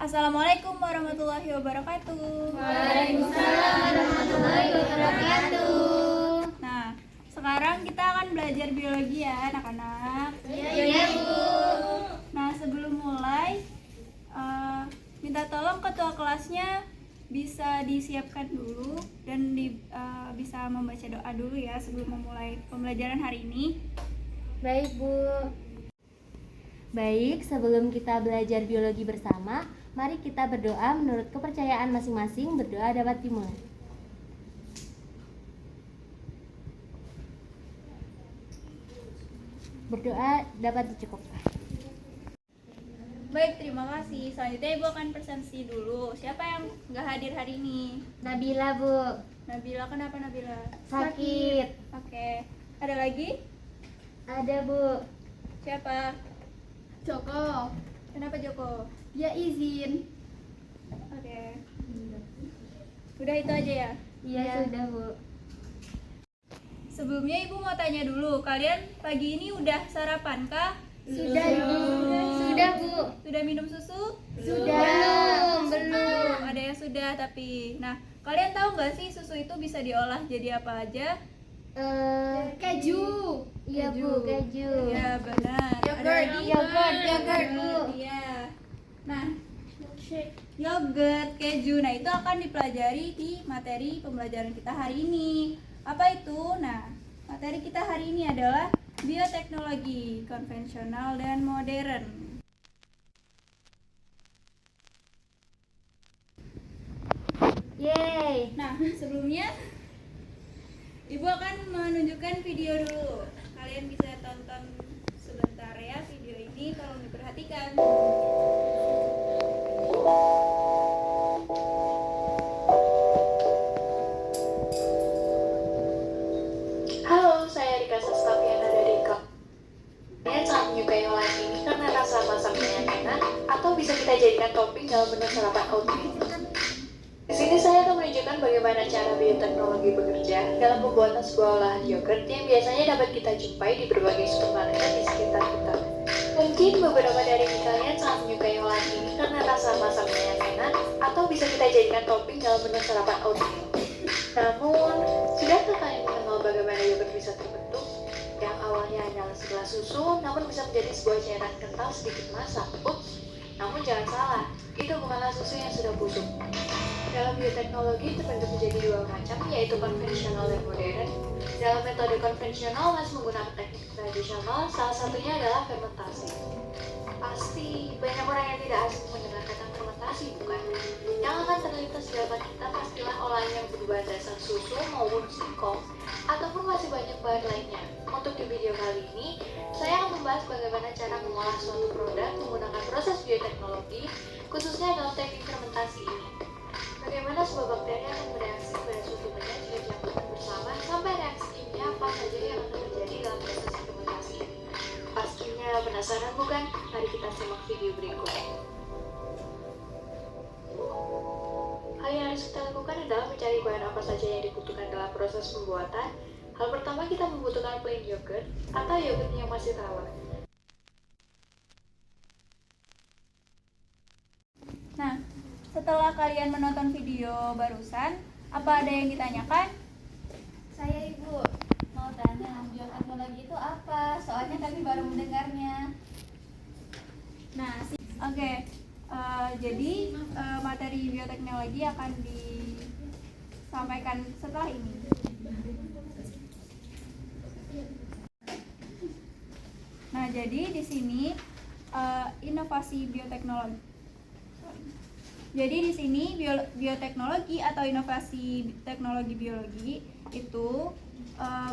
Assalamualaikum warahmatullahi wabarakatuh. Waalaikumsalam warahmatullahi wabarakatuh. Nah, sekarang kita akan belajar biologi ya anak-anak. Iya, Bu. Nah, sebelum mulai, minta tolong ketua kelasnya bisa disiapkan dulu dan bisa membaca doa dulu ya sebelum memulai pembelajaran hari ini. Baik, Bu. Baik, sebelum kita belajar biologi bersama, mari kita berdoa menurut kepercayaan masing-masing. Berdoa dapat dimulai. Berdoa dapat dicukupkan. Baik, terima kasih. Selanjutnya Ibu akan presentasi dulu. Siapa yang nggak hadir hari ini? Nabila, Bu. Nabila, kenapa Nabila? Sakit. Oke. Ada lagi? Ada, Bu. Siapa? Joko, Kenapa Joko? dia izin. Oke. Udah itu aja ya? Iya, sudah, Bu. Sebelumnya Ibu mau tanya dulu, kalian pagi ini udah sarapan kah? Sudah, Bu. Sudah, Bu. Sudah minum susu? Belum. Ada yang sudah tapi. Nah, kalian tahu nggak sih susu itu bisa diolah jadi apa aja? Keju. Iya, Bu, keju. Ya, benar. Ada lagi? Yogurt, Bu. Iya. Nah, yogurt, keju. Nah, itu akan dipelajari di materi pembelajaran kita hari ini. Apa itu? Nah, materi kita hari ini adalah bioteknologi konvensional dan modern. Yeay. Nah, sebelumnya Ibu akan menunjukkan video dulu. Kalian bisa tonton sebentar ya video ini, tolong diperhatikan. Halo, saya Rika Sastaviana dari KAP. Kalian sangat menyukai olahan ini karena rasa masaknya yang enak, atau bisa kita jadikan topping dalam menu sarapan oatmeal. Di sini saya akan menunjukkan bagaimana cara bioteknologi bekerja dalam pembuatan sebuah olahan yogurt yang biasanya dapat kita jumpai di berbagai supermarket di sekitar kita. Mungkin beberapa dari kalian sangat menyukai olahan ini karena rasa masaknya yang enak, atau bisa kita jadikan topping dalam menu sarapan oatmeal. Namun, sudahkah kalian mengenal bagaimana yogurt bisa terbentuk? Yang awalnya hanyalah segelas susu, namun bisa menjadi sebuah cairan kental sedikit masak. Ups, namun jangan salah, itu bukanlah susu yang sudah busuk. Dalam bioteknologi terbentuk menjadi dua macam, yaitu konvensional dan modern. Dalam metode konvensional masih menggunakan teknik tradisional, salah satunya adalah fermentasi. Pasti banyak orang yang tidak asing mendengar kata fermentasi, bukan? Yang akan terlintas di hadapan kita pastilah olahan yang berbahan dasar susu maupun singkong, ataupun masih banyak bahan lainnya. Untuk di video kali ini, saya akan membahas bagaimana cara mengolah suatu produk menggunakan proses bioteknologi, khususnya dalam teknik fermentasi ini. Bagaimana sebuah bakteri akan bereaksi pada suatu benda jika dicampurkan bersama, sampai reaksi kimia apa saja yang akan terjadi dalam proses fermentasi ini. Pastinya penasaran bukan? Mari kita simak video berikut. Hal yang harus kita lakukan adalah mencari bahan apa saja yang dibutuhkan dalam proses pembuatan. Hal pertama, kita membutuhkan plain yogurt atau yogurt yang masih tawar. Nah, setelah kalian menonton video barusan, apa ada yang ditanyakan? Saya Ibu. Mau tanya, bioteknologi itu apa? Soalnya kami baru mendengarnya. Nah, oke. Jadi materi bioteknologi akan disampaikan setelah ini. Nah, jadi di sini inovasi bioteknologi. Jadi di sini bioteknologi atau inovasi teknologi biologi itu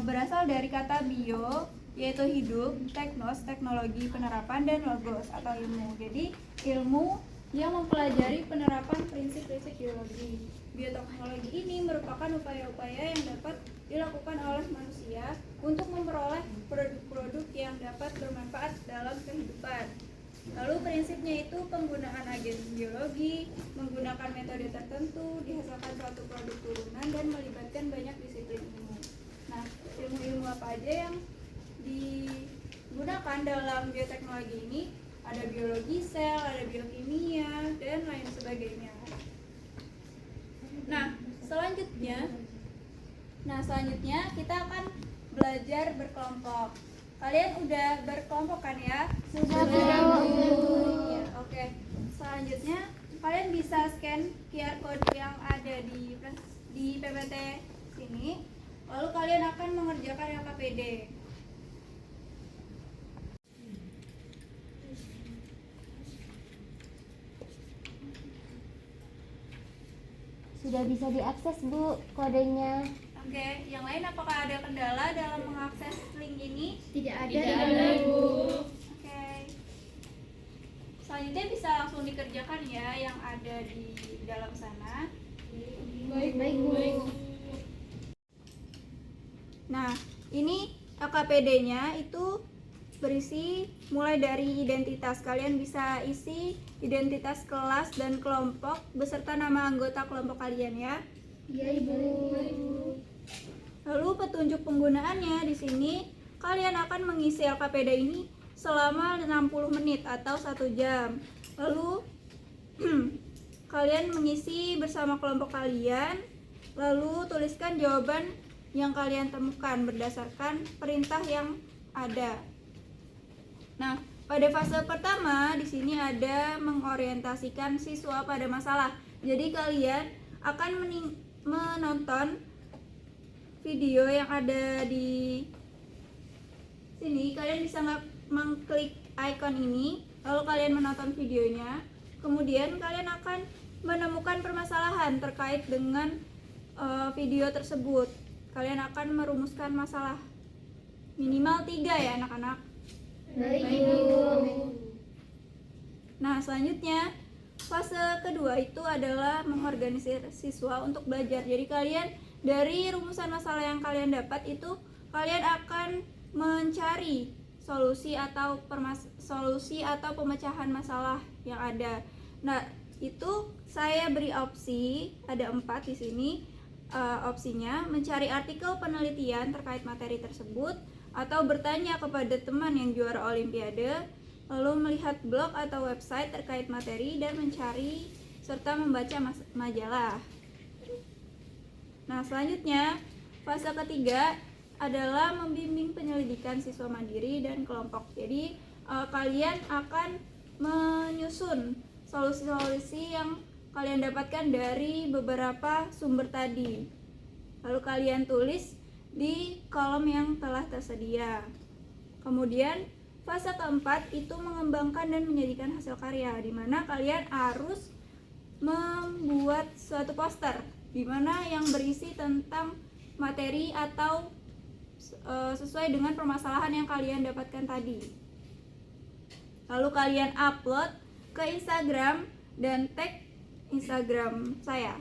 berasal dari kata bio, yaitu hidup, teknos, teknologi, penerapan, dan logos atau ilmu. Jadi ilmu yang mempelajari penerapan prinsip-prinsip biologi. Bioteknologi ini merupakan upaya-upaya yang dapat dilakukan oleh manusia untuk memperoleh produk-produk yang dapat bermanfaat dalam kehidupan. Lalu prinsipnya itu penggunaan agen biologi, menggunakan metode tertentu, dihasilkan suatu produk turunan, dan melibatkan banyak disiplin ilmu. Nah, ilmu-ilmu apa aja yang digunakan dalam bioteknologi ini? ada biologi sel, ada biokimia, dan lain sebagainya. Nah, selanjutnya kita akan belajar berkelompok. Kalian udah berkelompok kan ya? Sudah, Bu. Ya, oke. Selanjutnya kalian bisa scan QR code yang ada di PPT sini. Lalu kalian akan mengerjakan LKPD. Sudah bisa diakses, Bu, kodenya. Oke, yang lain apakah ada kendala dalam mengakses link ini? Tidak ada. Tidak ada, Bu. Oke. Selanjutnya bisa langsung dikerjakan ya yang ada di dalam sana. Baik, Bu. Nah, ini LKPD-nya itu berisi mulai dari identitas. Kalian bisa isi identitas kelas dan kelompok beserta nama anggota kelompok kalian ya. Iya, Ibu. Lalu petunjuk penggunaannya di sini kalian akan mengisi LKPD ini selama 60 menit atau 1 jam. Lalu kalian mengisi bersama kelompok kalian, lalu tuliskan jawaban yang kalian temukan berdasarkan perintah yang ada. Nah, pada fase pertama di sini ada mengorientasikan siswa pada masalah. Jadi kalian akan menonton video yang ada di sini. Kalian bisa mengklik icon ini, lalu kalian menonton videonya. Kemudian kalian akan menemukan permasalahan terkait dengan video tersebut. Kalian akan merumuskan masalah minimal 3 ya anak-anak. Baik, Ibu. Nah, selanjutnya fase kedua itu adalah mengorganisir siswa untuk belajar. Jadi kalian dari rumusan masalah yang kalian dapat itu kalian akan mencari solusi atau pemecahan masalah yang ada. Nah, itu saya beri opsi, ada 4 di sini. Opsinya mencari artikel penelitian terkait materi tersebut, atau bertanya kepada teman yang juara olimpiade, lalu melihat blog atau website terkait materi dan mencari serta membaca majalah. Nah, selanjutnya fase ketiga adalah membimbing penyelidikan siswa mandiri dan kelompok. Jadi kalian akan menyusun solusi-solusi yang kalian dapatkan dari beberapa sumber tadi. Lalu kalian tulis di kolom yang telah tersedia. Kemudian fase keempat itu mengembangkan dan menjadikan hasil karya, di mana kalian harus membuat suatu poster di mana yang berisi tentang materi atau sesuai dengan permasalahan yang kalian dapatkan tadi. Lalu kalian upload ke Instagram dan tag Instagram saya.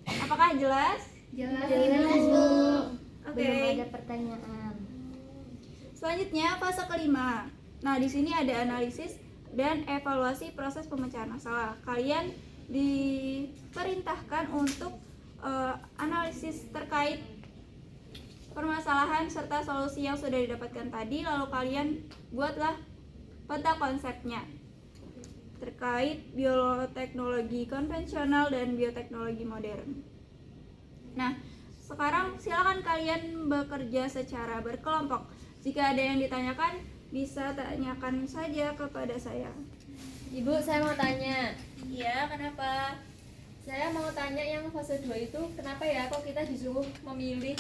Apakah jelas? Jelas, Bu. Oke. Belum ada pertanyaan. Selanjutnya fase kelima. Nah, di sini ada analisis dan evaluasi proses pemecahan masalah. Kalian diperintahkan untuk analisis terkait permasalahan serta solusi yang sudah didapatkan tadi, lalu kalian buatlah peta konsepnya terkait bioteknologi konvensional dan bioteknologi modern. Nah, sekarang silakan kalian bekerja secara berkelompok. Jika ada yang ditanyakan, bisa tanyakan saja kepada saya. Ibu, saya mau tanya. Iya, kenapa? Saya mau tanya yang fase 2 itu kenapa ya kok kita disuruh memilih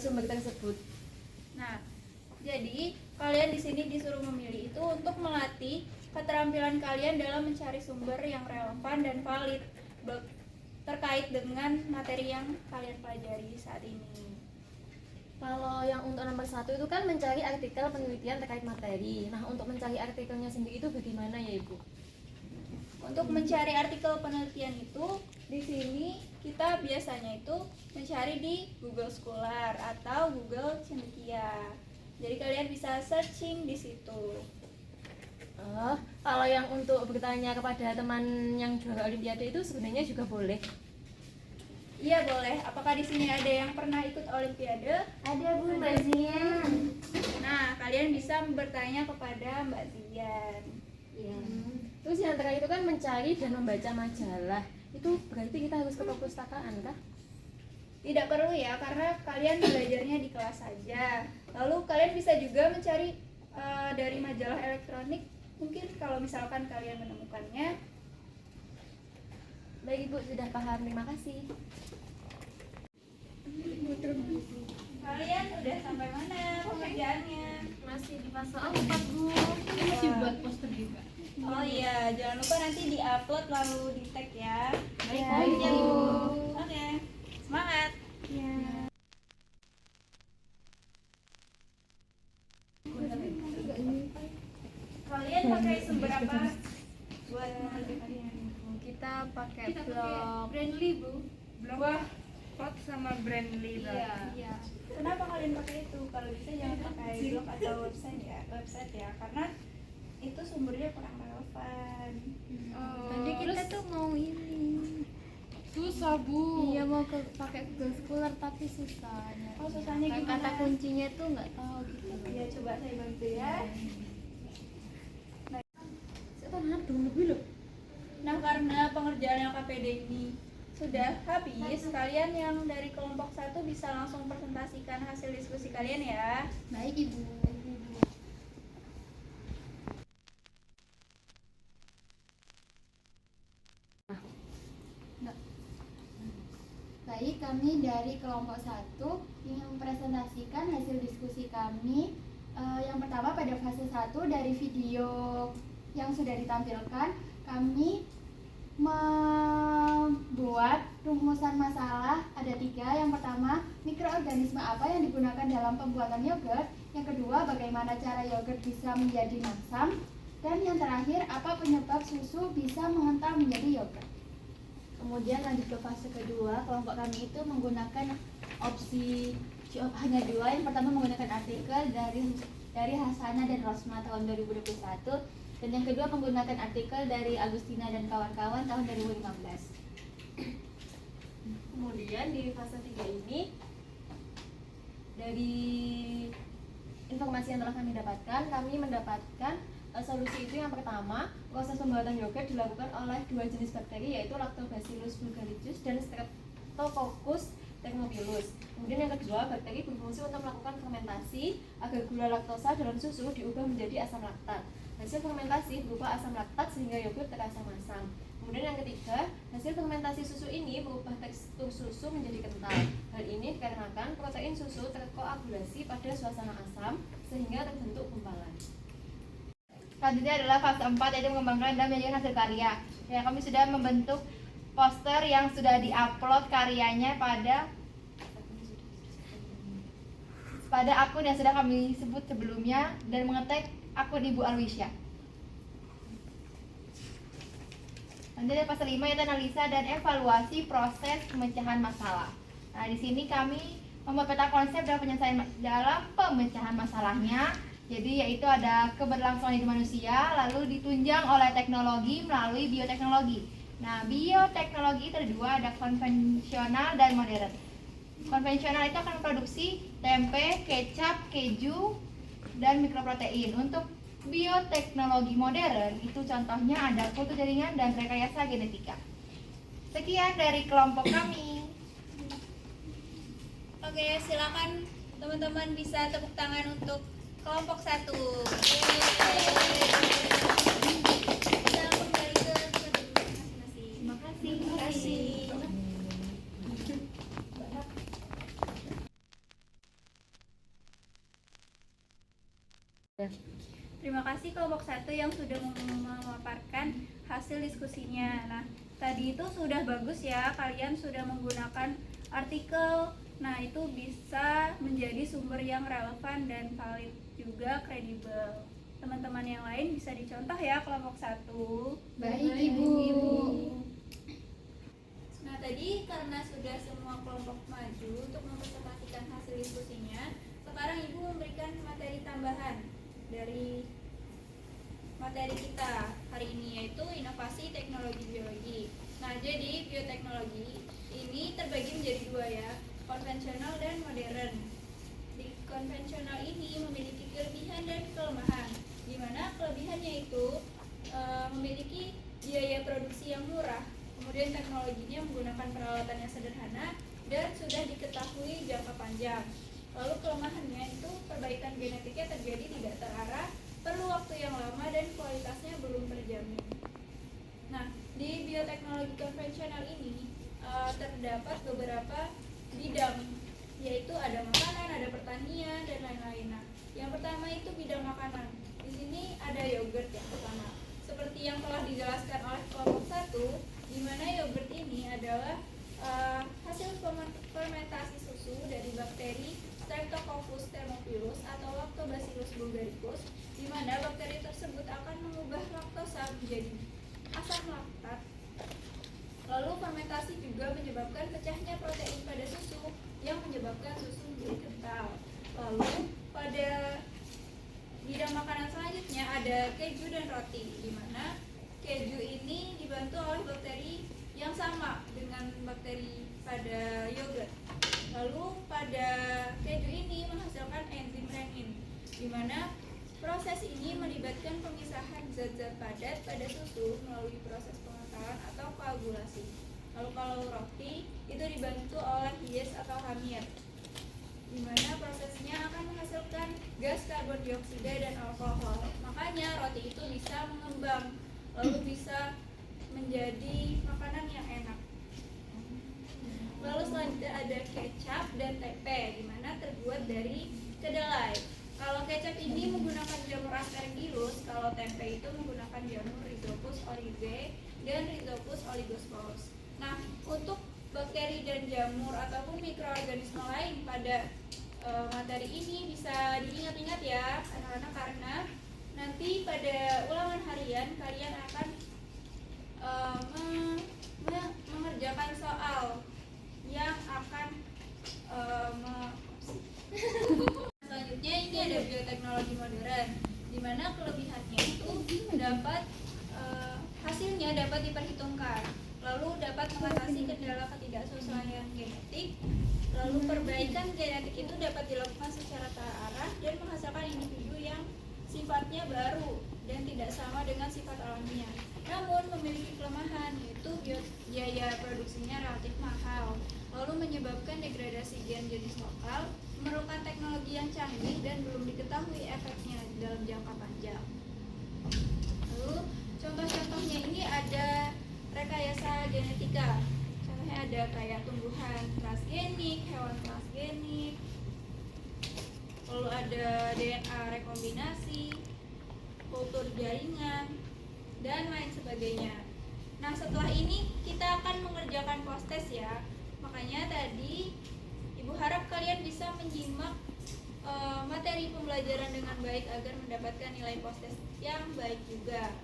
sumber tersebut? Nah, jadi kalian di sini disuruh memilih itu untuk melatih keterampilan kalian dalam mencari sumber yang relevan dan valid terkait dengan materi yang kalian pelajari saat ini. Kalau yang untuk nomor 1 itu kan mencari artikel penelitian terkait materi. Nah, untuk mencari artikelnya sendiri itu bagaimana ya, Ibu? Untuk mencari artikel penelitian itu, di sini kita biasanya itu mencari di Google Scholar atau Google Cendekia. Jadi kalian bisa searching di situ. Kalau yang untuk bertanya kepada teman yang juara olimpiade itu sebenarnya juga boleh. Iya boleh. Apakah di sini ada yang pernah ikut Olimpiade? Ada Bu Mbak Zian. Nah, kalian bisa bertanya kepada Mbak Zian. Iya. Terus yang terakhir itu kan mencari dan membaca majalah. Itu berarti kita harus ke perpustakaan kah? Tidak perlu ya, karena kalian belajarnya di kelas saja. Lalu kalian bisa juga mencari dari majalah elektronik. Mungkin kalau misalkan kalian menemukannya. Baik Ibu, sudah paham. Terima kasih. Kalian udah sampai mana pengerjaannya? Masih di fase 4 Bu. Masih buat poster juga. Oh iya, jangan lupa nanti di-upload lalu di-tag ya. Baik, Ya, Bu. Oke, semangat. Kalian pakai sumber apa buat mengerjakannya? Kita pakai blog Brandly, Bu. Blog Plot sama Brandly. Iya. Kenapa kalian pakai itu? Kalau bisa jangan pakai blog atau website ya, karena itu sumbernya kurang relevan. Tadi kita tuh mau ini. Susah, Bu. Iya, mau pakai Google Scholar tapi susah. Oh, susahnya Kata gimana? kuncinya tuh nggak tahu gitu. Ya coba saya bantu ya. Nah, karena pengerjaan LKPD ini sudah habis, kalian yang dari kelompok 1 bisa langsung presentasikan hasil diskusi kalian ya. Baik, Ibu. Baik, kami dari kelompok 1 ingin mempresentasikan hasil diskusi kami. Yang pertama, pada fase 1 dari video yang sudah ditampilkan, kami membuat rumusan masalah ada 3. Yang pertama, mikroorganisme apa yang digunakan dalam pembuatan yogurt. Yang kedua, bagaimana cara yogurt bisa menjadi masam. Dan yang terakhir, apa penyebab susu bisa mengental menjadi yogurt. Kemudian lanjut ke fase kedua, kelompok kami itu menggunakan opsi hanya 2. Yang pertama menggunakan artikel dari Hasana dan Rosma tahun 2021. Dan yang kedua menggunakan artikel dari Agustina dan kawan-kawan tahun 2015. Kemudian di fase 3 ini, dari informasi yang telah kami dapatkan, kami mendapatkan solusi itu. Yang pertama, proses pembuatan yogurt dilakukan oleh 2 jenis bakteri, yaitu Lactobacillus bulgaricus dan Streptococcus thermophilus. Kemudian yang kedua, bakteri berfungsi untuk melakukan fermentasi agar gula laktosa dalam susu diubah menjadi asam laktat. Hasil fermentasi berupa asam laktat sehingga yogurt terasa masam. Kemudian yang ketiga, hasil fermentasi susu ini merubah tekstur susu menjadi kental. Hal ini dikarenakan protein susu terkoagulasi pada suasana asam sehingga terbentuk gumpalan. Selanjutnya adalah fase 4, yaitu mengembangkan dan menjadikan hasil karya. Ya, kami sudah membentuk poster yang sudah diupload karyanya pada akun yang sudah kami sebut sebelumnya dan mengetek akun Ibu Alwisya. Lanjut ada fase 5, yaitu analisa dan evaluasi proses pemecahan masalah. Nah, di sini kami membuat peta konsep dalam pemecahan masalahnya. Jadi yaitu ada keberlangsungan hidup manusia, lalu ditunjang oleh teknologi melalui bioteknologi. Nah, bioteknologi itu ada 2, ada konvensional dan modern. Konvensional itu akan memproduksi tempe, kecap, keju, dan mikroprotein. Untuk bioteknologi modern itu contohnya ada kultur jaringan dan rekayasa genetika. Sekian dari kelompok kami. Oke, silakan teman-teman bisa tepuk tangan untuk kelompok 1. Kita kembali ke kelompok masing-masing. Terima kasih. Terima kasih kelompok 1 yang sudah memaparkan hasil diskusinya. Nah, tadi itu sudah bagus ya, kalian sudah menggunakan artikel. Nah, itu bisa menjadi sumber yang relevan dan valid juga kredibel. Teman-teman yang lain bisa dicontoh ya kelompok 1. Baik, Ibu. Nah, tadi karena sudah semua kelompok maju untuk mempresentasikan hasil diskusinya, sekarang Ibu memberikan materi tambahan dari materi kita hari ini, yaitu inovasi teknologi biologi. Nah, jadi bioteknologi ini ini terbagi menjadi dua ya, konvensional dan modern. Di konvensional ini memiliki kelebihan dan kelemahan, di mana kelebihannya itu memiliki biaya produksi yang murah, kemudian teknologinya menggunakan peralatan yang sederhana dan sudah diketahui jangka panjang. Lalu kelemahannya itu perbaikan genetiknya terjadi tidak terarah, perlu waktu yang lama dan kualitasnya belum terjamin. Nah, di bioteknologi konvensional ini terdapat beberapa bidang, yaitu ada makanan, ada pertanian, dan lain-lain. Nah, yang pertama itu bidang makanan. Di sini ada yogurt yang pertama. Seperti yang telah dijelaskan oleh kelompok 1, di mana yogurt ini adalah hasil fermentasi susu dari bakteri Streptococcus thermophilus atau Lactobacillus bulgaricus, di mana bakteri tersebut akan mengubah laktosa menjadi asam laktat. Lalu fermentasi juga menyebabkan pecahnya protein pada susu yang menyebabkan susu menjadi kental. Lalu pada bidang makanan selanjutnya ada keju dan roti, di mana keju ini dibantu oleh bakteri yang sama dengan bakteri pada yogurt. Lalu pada keju ini menghasilkan enzim renin, di mana proses ini melibatkan pemisahan zat-zat padat pada susu melalui proses pengentalan atau koagulasi. Lalu kalau roti itu dibantu oleh yeast atau hamir, di mana prosesnya akan menghasilkan gas karbon dioksida dan alkohol. Makanya roti itu bisa mengembang, lalu bisa menjadi makanan yang enak. Lalu selanjutnya ada kecap dan tempe, di mana terbuat dari kedelai. Kalau kecap ini menggunakan jamur aspergillus, kalau tempe itu menggunakan jamur Rhizopus oryzae dan Rhizopus oligosporus. Nah, untuk bakteri dan jamur ataupun mikroorganisme lain pada materi ini bisa diingat-ingat ya anak-anak, karena nanti pada ulangan harian kalian akan mengerjakan soal yang akan selanjutnya ini ada bioteknologi modern, di mana kelebihannya itu dapat hasilnya dapat diperhitungkan, lalu dapat mengatasi kendala ketidaksesuaian genetik, lalu perbaikan genetik itu dapat dilakukan secara terarah dan menghasilkan individu yang sifatnya baru dan tidak sama dengan sifat alaminya. Namun memiliki kelemahan, yaitu biaya produksinya relatif mahal, lalu menyebabkan degradasi gen jenis lokal, memerlukan teknologi yang canggih dan belum diketahui efeknya dalam jangka panjang. Lalu contoh-contohnya ini ada rekayasa genetika. Contohnya ada kayak tumbuhan transgenik, hewan transgenik, lalu ada DNA rekombinasi, kultur jaringan, dan lain sebagainya. Nah, setelah ini kita akan mengerjakan post-test ya. Makanya tadi Ibu harap kalian bisa menyimak materi pembelajaran dengan baik agar mendapatkan nilai post-test yang baik juga.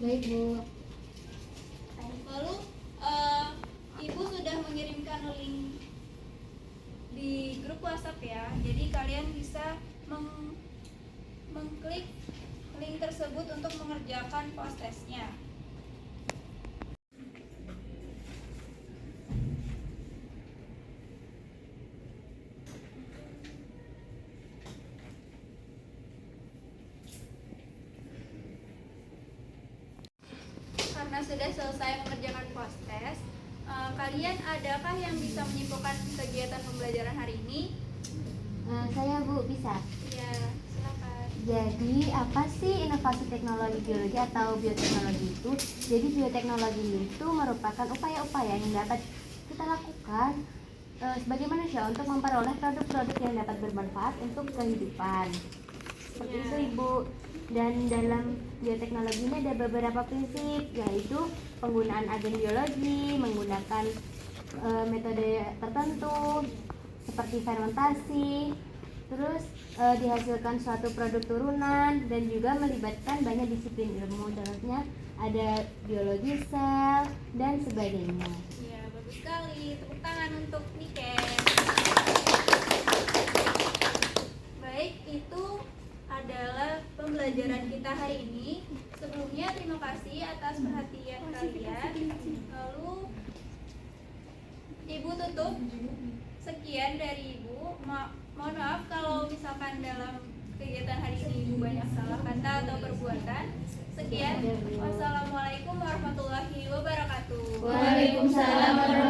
Baik Bu. Lalu Ibu sudah mengirimkan link di grup WhatsApp ya. Jadi kalian bisa mengklik link tersebut untuk mengerjakan post-testnya. Karena sudah selesai mengerjakan post-test, kalian adakah yang bisa menyimpulkan kegiatan pembelajaran hari ini? Saya Bu, bisa. Ya, silakan. Jadi apa sih inovasi teknologi biologi atau bioteknologi itu? Jadi bioteknologi itu merupakan upaya-upaya yang dapat kita lakukan sebagai manusia untuk memperoleh produk-produk yang dapat bermanfaat untuk kehidupan. Seperti itu Ibu. Dan dalam bioteknologi ini ada beberapa prinsip, yaitu penggunaan agen biologi, menggunakan metode tertentu seperti fermentasi, terus dihasilkan suatu produk turunan, dan juga melibatkan banyak disiplin ilmu. Contohnya ada biologi sel dan sebagainya. Ya, bagus sekali. Tepuk tangan untuk Niken. Baik, itu adalah pembelajaran kita hari ini. Sebelumnya terima kasih atas perhatian kalian. Lalu cukup sekian dari Ibu. Mohon maaf kalau misalkan dalam kegiatan hari ini Ibu banyak salah kata atau perbuatan. Sekian. Wassalamualaikum warahmatullahi wabarakatuh. Waalaikumsalam warahmatullahi